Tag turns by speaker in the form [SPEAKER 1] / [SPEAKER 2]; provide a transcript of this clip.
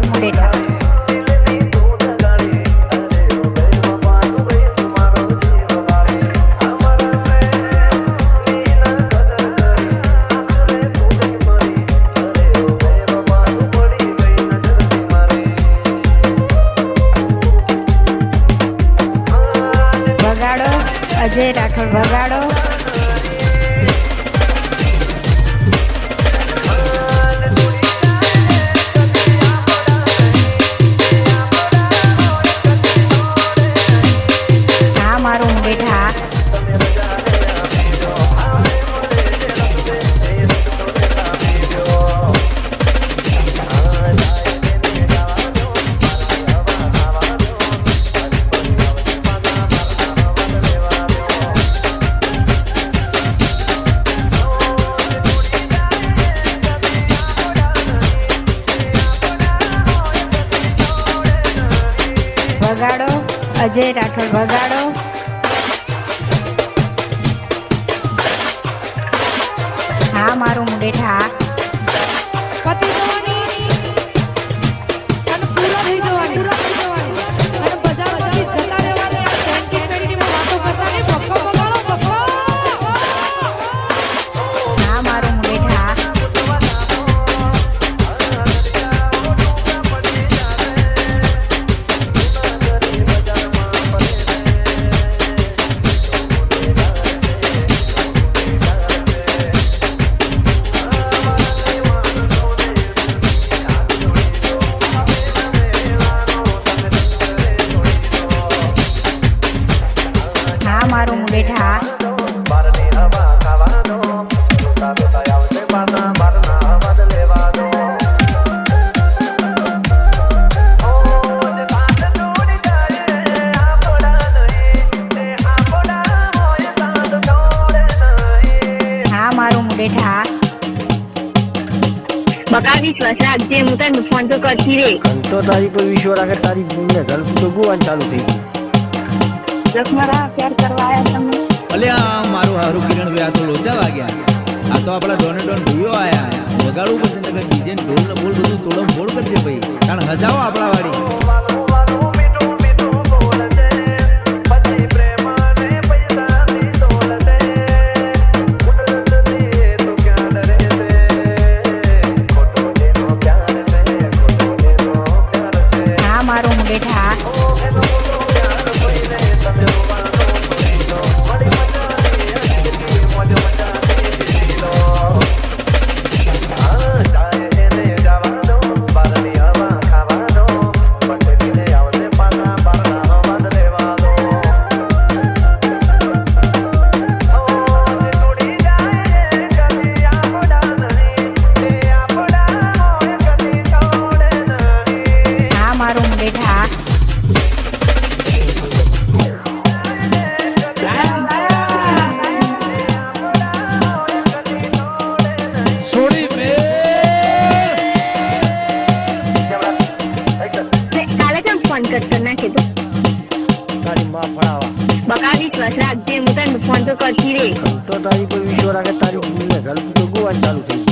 [SPEAKER 1] મુંડેઠા વગાડો અજય રાઠોડ વગાડો હા મારું મુંડેઠા વગાડો અજય રાઠોડ વગાડો હા મારું મુંડેઠા
[SPEAKER 2] પતિ જવાની અને પૂરા થઈ જવાની અને બજારમાંથી જતા રહેવાની આ કેન્ટીનમાં વાતો કરતા નહીં બખો બગાડો બખો
[SPEAKER 1] હા મારું મુંડેઠા હા મારું મુંડેઠા
[SPEAKER 3] બારની હવા ખાવા દો જોતા જોતા આવશે બારના લેવા દો
[SPEAKER 1] હા મારું મુંડેઠા
[SPEAKER 4] બકા વિશ્વાસ રાખજે હું તને ફોન તો કરતી રે
[SPEAKER 3] ઘંટો તારી પર વિશ્વ રાખે તારી ઘર તો ગુવાન ચાલુ થઈ ગયું
[SPEAKER 4] લખમરા પ્યાર કરવા આયા તમે
[SPEAKER 5] અલે આ મારું હારું કિરણ ભાઈ આ તો લોચા વાગ્યા આ તો આપણા ડોને ડોન ભાઈઓ આયા વગાડવું પડશે ને ડીજે ને ઢોલ ને બોલ બધું તોડમ ફોડ કરજે ભાઈ કારણ હજાવો આપણા વાળી
[SPEAKER 1] હા મારું મુંડેઠા હા મારું મુંડેઠા
[SPEAKER 4] કાલે કેમ ફોન કરતો ના કીધું
[SPEAKER 3] તારી માં ફળાવા
[SPEAKER 4] બકા વિશ્વાસ રાખજે હું તને ફોન તો કરતી રે
[SPEAKER 3] ઘંટો તારી પર વિશ્વ રાખે તારી ઘર તો ગુવાન ચાલુ થઈ ગયું